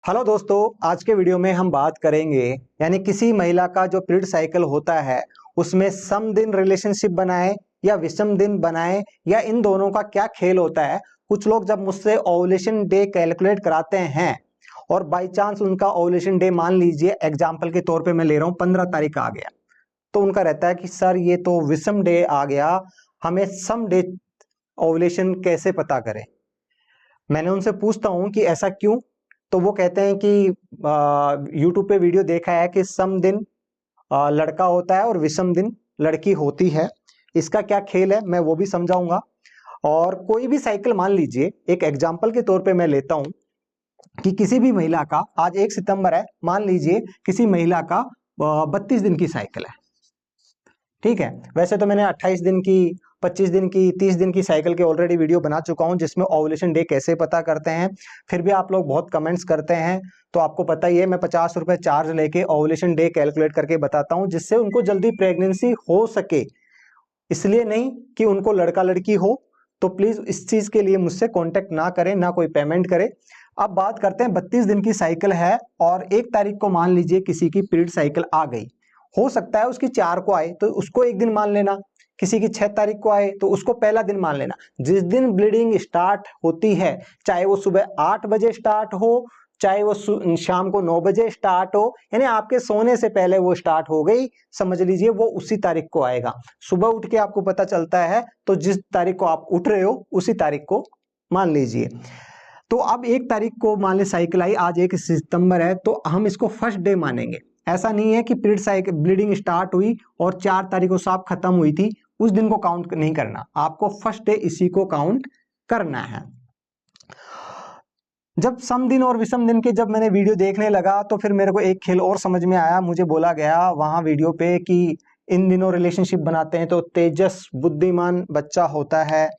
Hello दोस्तों, आज के वीडियो में हम बात करेंगे यानी किसी महिला का जो पीरियड साइकिल होता है उसमें सम दिन रिलेशनशिप बनाए या विषम दिन बनाए या इन दोनों का क्या खेल होता है। कुछ लोग जब मुझसे ओवुलेशन डे कैलकुलेट कराते हैं और बाय चांस उनका ओवुलेशन डे मान लीजिए एग्जांपल के तौर पे मैं ले रहा हूँ 15 तारीख आ गया, तो उनका रहता है कि सर ये तो विषम डे आ गया, हमें सम डे ओवुलेशन कैसे पता करें। मैंने उनसे पूछता हूं कि ऐसा क्यों, तो वो कहते हैं कि यूट्यूब पे वीडियो देखा है कि सम दिन लड़का होता है और विषम दिन लड़की होती है। इसका क्या खेल है मैं वो भी समझाऊंगा। और कोई भी साइकिल मान लीजिए, एक एग्जांपल के तौर पे मैं लेता हूं कि किसी भी महिला का आज 1 सितंबर है, मान लीजिए किसी महिला का 32 दिन की साइकिल है। ठीक है, वैसे तो मैंने 28 दिन की, 25 दिन की, 30 दिन की साइकिल के ऑलरेडी वीडियो बना चुका हूं जिसमें ओवुलेशन डे कैसे पता करते हैं। फिर भी आप लोग बहुत कमेंट्स करते हैं, तो आपको पता ही है मैं 50 रुपए चार्ज लेके ओवुलेशन डे कैलकुलेट करके बताता हूं जिससे उनको जल्दी प्रेगनेंसी हो सके, इसलिए नहीं कि उनको लड़का लड़की हो। तो प्लीज इस चीज के लिए मुझसे कॉन्टेक्ट ना करें, ना कोई पेमेंट करें। अब बात करते हैं, 32 दिन की साइकिल है और 1 तारीख को मान लीजिए किसी की पीरियड साइकिल आ गई, हो सकता है उसकी 4 को आए तो उसको एक दिन मान लेना, किसी की 6 तारीख को आए तो उसको पहला दिन मान लेना। जिस दिन ब्लीडिंग स्टार्ट होती है, चाहे वो सुबह 8 बजे स्टार्ट हो, चाहे वो शाम को 9 बजे स्टार्ट हो, यानी आपके सोने से पहले वो स्टार्ट हो गई, समझ लीजिए वो उसी तारीख को आएगा। सुबह उठ के आपको पता चलता है तो जिस तारीख को आप उठ रहे हो उसी तारीख को मान लीजिए। तो अब 1 तारीख को मान ली साइकिल आई, आज 1 सितंबर है तो हम इसको फर्स्ट डे मानेंगे। ऐसा नहीं है कि पीरियड साइकिल ब्लीडिंग स्टार्ट हुई और 4 तारीख को साफ खत्म हुई थी, उस दिन को काउंट नहीं करना, आपको फर्स्ट डे इसी को काउंट करना है। जब सम दिन और विषम दिन के जब मैंने वीडियो देखने लगा तो फिर मेरे को एक खेल और समझ में आया। मुझे बोला गया वहां वीडियो पे कि इन दिनों रिलेशनशिप बनाते हैं तो तेजस बुद्धिमान बच्चा होता है,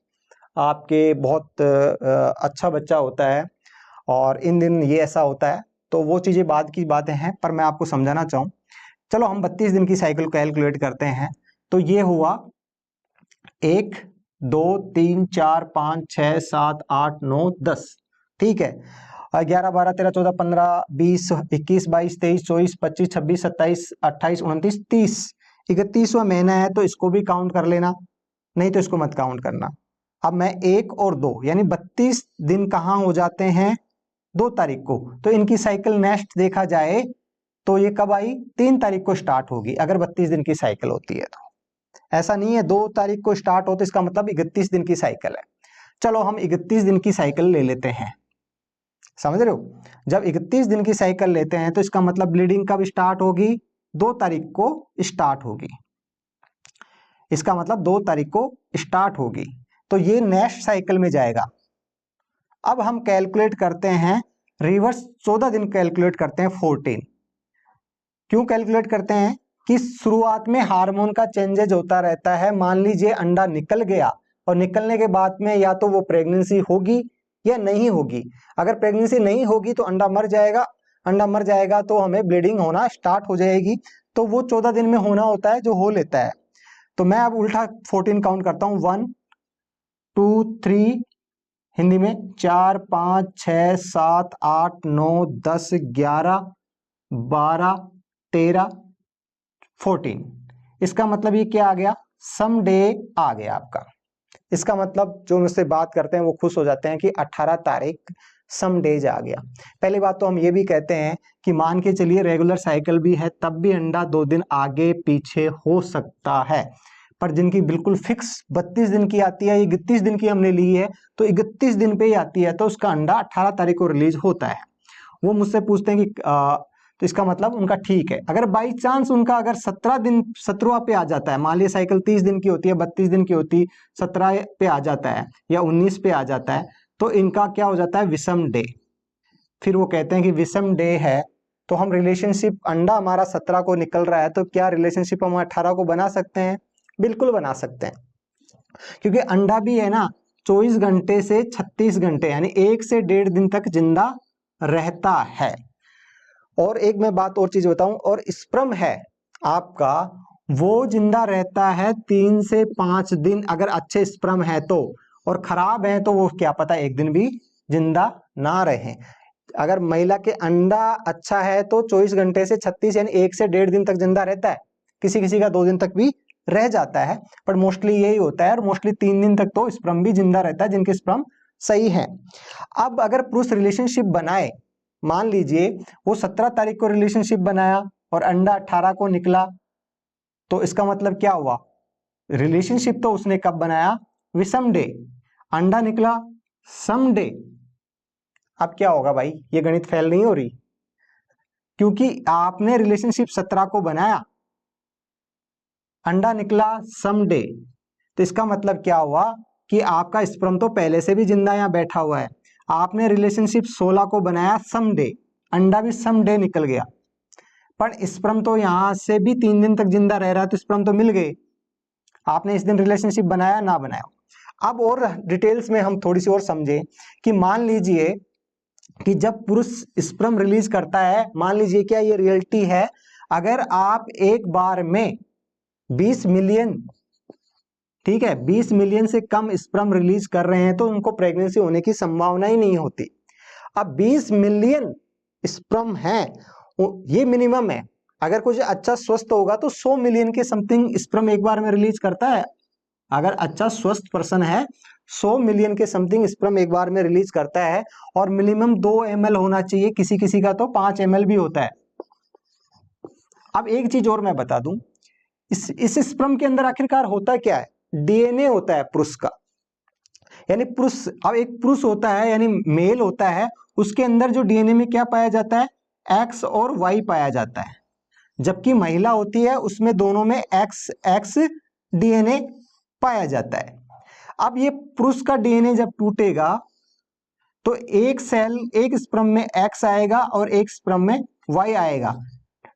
आपके बहुत अच्छा बच्चा होता है और इन दिन ये ऐसा होता है। तो वो चीजें बाद की बातें हैं, पर मैं आपको समझाना चाहूँ। चलो हम 32 दिन की साइकिल कैलकुलेट करते हैं। तो ये हुआ 1 2 3 4 5 6 7 8 9 10। ठीक है, 11 12 13 14 15 20 21 22 23 24 25 26 27 28 29 30, 31वां महीना है तो इसको भी काउंट कर लेना, नहीं तो इसको मत काउंट करना। अब मैं 1 और 2 यानी 32 दिन कहाँ हो जाते हैं, 2 तारीख को। तो इनकी साइकिल नेक्स्ट देखा जाए तो ये कब आई, 3 तारीख को स्टार्ट होगी अगर 32 दिन की साइकिल होती है तो। ऐसा नहीं है 2 तारीख को स्टार्ट हो तो इसका मतलब 31 दिन की साइकिल है। चलो हम 31 दिन की साइकिल ले लेते हैं, समझ रहे हो। जब 31 दिन की साइकिल लेते हैं तो इसका मतलब ब्लीडिंग कब स्टार्ट होगी, 2 तारीख को स्टार्ट होगी, इसका मतलब 2 तारीख को स्टार्ट होगी, तो ये नेक्स्ट साइकिल में जाएगा। अब हम कैलकुलेट करते हैं रिवर्स, 14 दिन कैलकुलेट करते हैं 14। क्यों कैलकुलेट करते हैं कि शुरुआत में हार्मोन का चेंजेज होता रहता है। मान लीजिए अंडा निकल गया और निकलने के बाद में या तो वो प्रेगनेंसी होगी या नहीं होगी। अगर प्रेगनेंसी नहीं होगी तो अंडा मर जाएगा, अंडा मर जाएगा तो हमें ब्लीडिंग होना स्टार्ट हो जाएगी, तो वो 14 दिन में होना होता है जो हो लेता है। तो मैं अब उल्टा 14 काउंट करता हूं, 1 2 3, हिंदी में 4 5 6 7 8 9 10 11 12 13 14। इसका मतलब ये क्या आ गया, सम डे आ गया आपका। इसका मतलब जो मुझसे बात करते हैं वो खुश हो जाते हैं कि 18 तारीख सम डेज आ गया। पहली बात तो हम ये भी कहते हैं कि मान के चलिए रेगुलर साइकिल भी है तब भी अंडा 2 दिन आगे पीछे हो सकता है, पर जिनकी बिल्कुल फिक्स 32 दिन की आती है, 31 दिन की हमने ली है तो 31 दिन पे ही आती है, तो उसका अंडा 18 तारीख को रिलीज होता है। वो मुझसे पूछते हैं कि तो इसका मतलब उनका ठीक है। अगर बाई चांस उनका अगर 17 दिन 17वां पे आ जाता है, मान लीजिए साइकिल 30 दिन की होती है, 32 दिन की होती, 17 पे आ जाता है या 19 पे आ जाता है, तो इनका क्या हो जाता है, विषम डे। फिर वो कहते हैं कि विषम डे है तो हम रिलेशनशिप, अंडा हमारा 17 को निकल रहा है तो क्या रिलेशनशिप हम 18 को बना सकते हैं, बिल्कुल बना सकते हैं। क्योंकि अंडा भी है ना 24 घंटे से 36 घंटे यानी 1 से 1.5 दिन तक जिंदा रहता है। और एक मैं बात और चीज बताऊं, और स्पर्म है आपका वो जिंदा रहता है 3 से 5 दिन, अगर अच्छे स्पर्म है तो, और खराब है तो वो क्या पता एक दिन भी जिंदा ना रहे। अगर महिला के अंडा अच्छा है तो 24 घंटे से 36 यानी 1 से 1.5 दिन तक जिंदा रहता है, किसी किसी का 2 दिन तक भी रह जाता है, पर मोस्टली यही होता है। और मोस्टली 3 दिन तक तो स्पर्म भी जिंदा रहता है जिनके स्पर्म सही है। अब अगर पुरुष रिलेशनशिप बनाए, मान लीजिए वो 17 तारीख को रिलेशनशिप बनाया और अंडा 18 को निकला, तो इसका मतलब क्या हुआ, रिलेशनशिप तो उसने कब बनाया, विषम डे, अंडा निकला सम डे। अब क्या होगा भाई, ये गणित फेल नहीं हो रही, क्योंकि आपने रिलेशनशिप 17 को बनाया, अंडा निकला सम डे, तो इसका मतलब क्या हुआ कि आपका स्पर्म तो पहले से भी जिंदा यहाँ बैठा हुआ है। आपने रिलेशनशिप 16 को बनाया सम डे, अंडा भी सम डे निकल गया, पर स्पर्म तो यहां से भी 3 दिन तक जिंदा रह रहा है, तो स्पर्म तो मिल गए। आपने इस दिन रिलेशनशिप बनाया ना बनाया। अब और डिटेल्स में हम थोड़ी सी और समझे कि मान लीजिए कि जब पुरुष स्पर्म रिलीज करता है, मान लीजिए क्या ये रियलिटी है, अगर आप एक बार में 20 मिलियन, ठीक है, 20 मिलियन से कम स्पर्म रिलीज कर रहे हैं तो उनको प्रेगनेंसी होने की संभावना ही नहीं होती। अब 20 मिलियन स्पर्म है, ये मिनिमम है। अगर कुछ अच्छा स्वस्थ होगा तो 100 मिलियन के समथिंग स्पर्म एक बार में रिलीज करता है। अगर अच्छा स्वस्थ पर्सन है 100 मिलियन के समथिंग स्पर्म एक बार में रिलीज करता है, और मिनिमम 2 ml होना चाहिए, किसी किसी का तो 5 ml भी होता है। अब एक चीज और मैं बता दूं, इस स्पर्म के अंदर आखिरकार होता क्या है, डीएनए होता है पुरुष का, यानी पुरुष, अब एक पुरुष होता है यानी मेल होता है, उसके अंदर जो डीएनए में क्या पाया जाता है, एक्स और वाई पाया जाता है, जबकि महिला होती है उसमें दोनों में एक्स एक्स डीएनए पाया जाता है। अब ये पुरुष का डीएनए जब टूटेगा तो एक सेल, एक स्पर्म में एक्स आएगा और एक स्पर्म में वाई आएगा।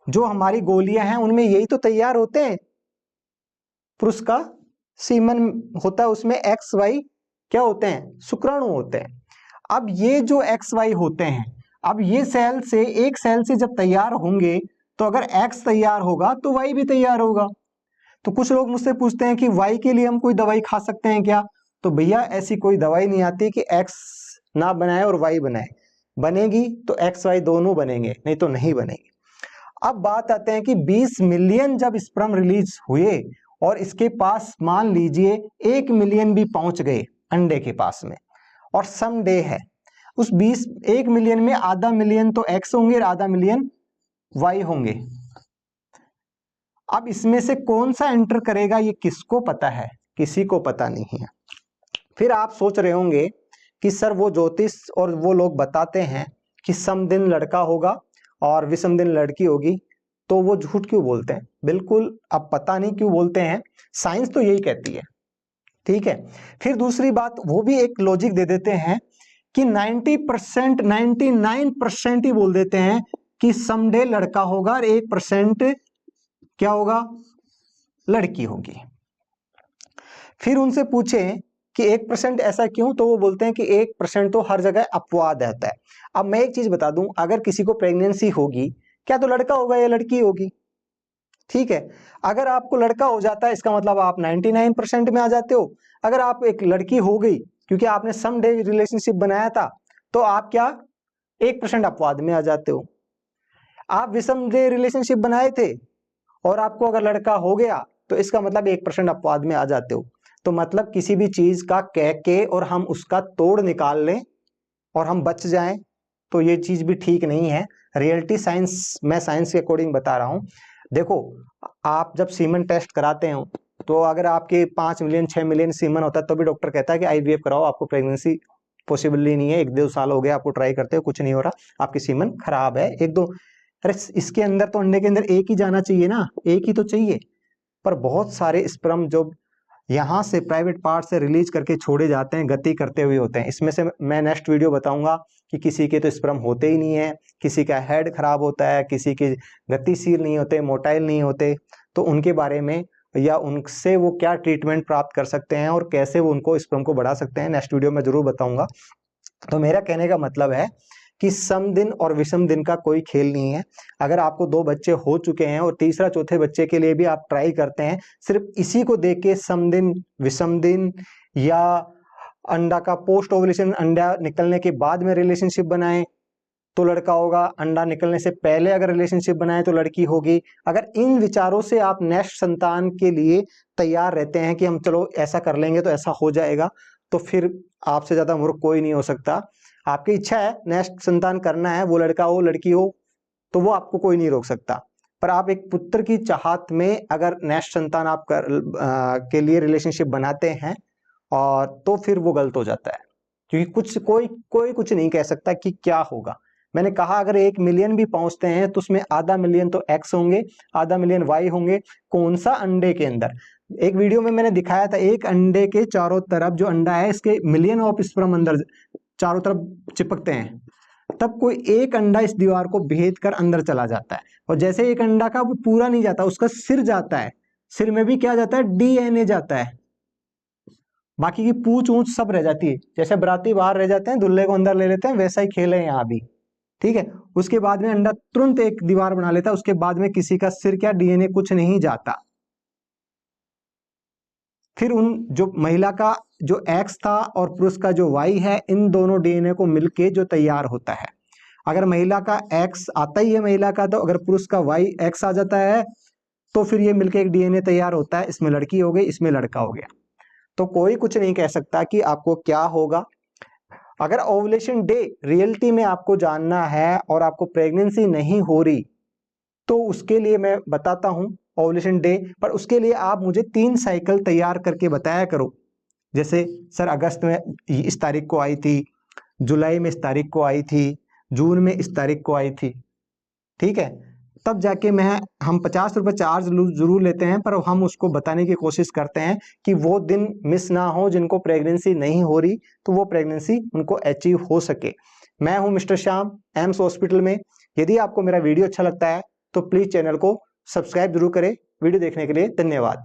जो हमारी गोलियां हैं उनमें यही तो तैयार होते हैं, पुरुष का सीमन होता है उसमें एक्स वाई क्या होते हैं, शुक्राणु होते हैं। अब ये जो एक्स वाई होते हैं, अब ये सेल से, एक सेल से जब तैयार होंगे तो अगर एक्स तैयार होगा तो वाई भी तैयार होगा। तो कुछ लोग मुझसे पूछते हैं कि वाई के लिए हम कोई दवाई खा सकते हैं क्या, तो भैया ऐसी कोई दवाई नहीं आती कि एक्स ना बनाए और वाई बनाए, बनेगी तो एक्स वाई दोनों बनेंगे, नहीं तो नहीं बनेगी। अब बात आते हैं कि 20 मिलियन जब स्पर्म रिलीज हुए और इसके पास मान लीजिए 1 मिलियन भी पहुंच गए अंडे के पास में, और सम डे है, उस 1 मिलियन में आधा मिलियन तो एक्स होंगे और आधा मिलियन वाई होंगे। अब इसमें से कौन सा एंटर करेगा ये किसको पता है, किसी को पता नहीं है। फिर आप सोच रहे होंगे कि सर वो ज्योतिष और वो लोग बताते हैं कि सम दिन लड़का होगा और विषम दिन लड़की होगी, तो वो झूठ क्यों बोलते हैं। बिल्कुल, अब पता नहीं क्यों बोलते हैं, साइंस तो यही कहती है, ठीक है। फिर दूसरी बात, वो भी एक लॉजिक दे देते हैं कि 90% 99% ही बोल देते हैं कि समडे लड़का होगा और 1% क्या होगा, लड़की होगी। फिर उनसे पूछें कि 1% ऐसा क्यों, तो वो बोलते हैं कि 1% तो हर जगह अपवाद रहता है। अब मैं एक चीज बता दूं, अगर किसी को प्रेगनेंसी होगी क्या तो लड़का होगा या लड़की होगी, ठीक है। अगर आपको लड़का हो जाता है इसका मतलब आप 99% में आ जाते हो। अगर आप एक लड़की हो गई क्योंकि आपने सम डे रिलेशनशिप बनाया था, तो आप क्या 1% अपवाद में आ जाते हो। आप विषम डे रिलेशनशिप बनाए थे और आपको अगर लड़का हो गया तो इसका मतलब 1% अपवाद में आ जाते हो। तो मतलब किसी भी चीज का कह के और हम उसका तोड़ निकाल लें और हम बच जाएं, तो ये चीज भी ठीक नहीं है। रियलिटी साइंस, मैं साइंस के अकॉर्डिंग बता रहा हूं। देखो, आप जब सीमन टेस्ट कराते हो तो अगर आपके 5 मिलियन 6 मिलियन सीमन होता है तो भी डॉक्टर कहता है कि आईवीएफ कराओ, आपको प्रेगनेंसी पॉसिबल ही नहीं है, 1-2 साल हो गया आपको ट्राई करते हो, कुछ नहीं हो रहा, आपकी सीमन खराब है, 1-2, अरे इसके अंदर तो अंडे के अंदर एक ही जाना चाहिए ना, एक ही तो चाहिए। पर बहुत सारे स्पर्म जो यहाँ से प्राइवेट पार्ट से रिलीज करके छोड़े जाते हैं, गति करते हुए होते हैं। इसमें से मैं नेक्स्ट वीडियो बताऊंगा कि किसी के तो स्पर्म होते ही नहीं है, किसी का हेड खराब होता है, किसी के गतिशील नहीं होते, मोटाइल नहीं होते, तो उनके बारे में या उनसे वो क्या ट्रीटमेंट प्राप्त कर सकते हैं और कैसे वो उनको स्पर्म को बढ़ा सकते हैं, नेक्स्ट वीडियो में जरूर बताऊंगा। तो मेरा कहने का मतलब है कि सम दिन और विषम दिन का कोई खेल नहीं है। अगर आपको 2 बच्चे हो चुके हैं और तीसरा चौथे बच्चे के लिए भी आप ट्राई करते हैं, सिर्फ इसी को देख के सम दिन विषम दिन या अंडा का पोस्ट ओवुलेशन, अंडा निकलने के बाद में रिलेशनशिप बनाएं, तो लड़का होगा, अंडा निकलने से पहले अगर रिलेशनशिप बनाए तो लड़की होगी। अगर इन विचारों से आप नेक्स्ट संतान के लिए तैयार रहते हैं कि हम चलो ऐसा कर लेंगे तो ऐसा हो जाएगा, तो फिर आपसे ज्यादा मूर्ख कोई नहीं हो सकता। आपकी इच्छा है नेक्स्ट संतान करना है, वो लड़का हो लड़की हो, तो वो आपको कोई नहीं रोक सकता। पर आप एक पुत्र की चाहत में अगर नेक्स्ट संतान आप के लिए रिलेशनशिप बनाते हैं और तो फिर वो गलत हो जाता है, क्योंकि कोई कुछ नहीं कह सकता कि क्या होगा। मैंने कहा अगर 1 मिलियन भी पहुंचते हैं तो उसमें आधा मिलियन तो एक्स होंगे, आधा मिलियन वाई होंगे। कौन सा अंडे के अंदर, एक वीडियो में मैंने दिखाया था, एक अंडे के चारों तरफ जो अंडा है इसके मिलियन ऑफ स्पर्म अंदर चारों तरफ चिपकते हैं, तब कोई एक अंडा इस दीवार को भेद कर अंदर चला जाता है। और जैसे एक अंडा का वो पूरा नहीं जाता, उसका सिर जाता है, सिर में भी क्या जाता है, डीएनए जाता है, बाकी की पूछ ऊंच सब रह जाती है। जैसे बराती बाहर रह जाते हैं, दूल्हे को अंदर ले लेते हैं, वैसा ही खेल है यहाँ भी, ठीक है। उसके बाद में अंडा तुरंत एक दीवार बना लेता है, उसके बाद में किसी का सिर क्या डीएनए कुछ नहीं जाता। फिर उन जो महिला का जो एक्स था और पुरुष का जो वाई है, इन दोनों डीएनए को मिलके जो तैयार होता है। अगर महिला का एक्स आता ही है महिला का, तो अगर पुरुष का वाई एक्स आ जाता है तो फिर ये मिलके एक डीएनए तैयार होता है, इसमें लड़की हो गई, इसमें लड़का हो गया। तो कोई कुछ नहीं कह सकता कि आपको क्या होगा। अगर ओवुलेशन डे रियलिटी में आपको जानना है और आपको प्रेगनेंसी नहीं हो रही, तो उसके लिए मैं बताता हूं ओवुलेशन डे, पर उसके लिए आप मुझे 3 साइकिल तैयार करके बताया करो। जैसे सर अगस्त में इस तारीख को आई थी, जुलाई में इस तारीख को आई थी, जून में इस तारीख को आई थी, ठीक है। तब जाके हम 50 रुपये चार्ज जरूर लेते हैं, पर हम उसको बताने की कोशिश करते हैं कि वो दिन मिस ना हो जिनको प्रेगनेंसी नहीं हो रही, तो वो प्रेगनेंसी उनको अचीव हो सके। मैं हूं मिस्टर श्याम, एम्स हॉस्पिटल में। यदि आपको मेरा वीडियो अच्छा लगता है तो प्लीज चैनल को सब्सक्राइब जरूर करें। वीडियो देखने के लिए धन्यवाद।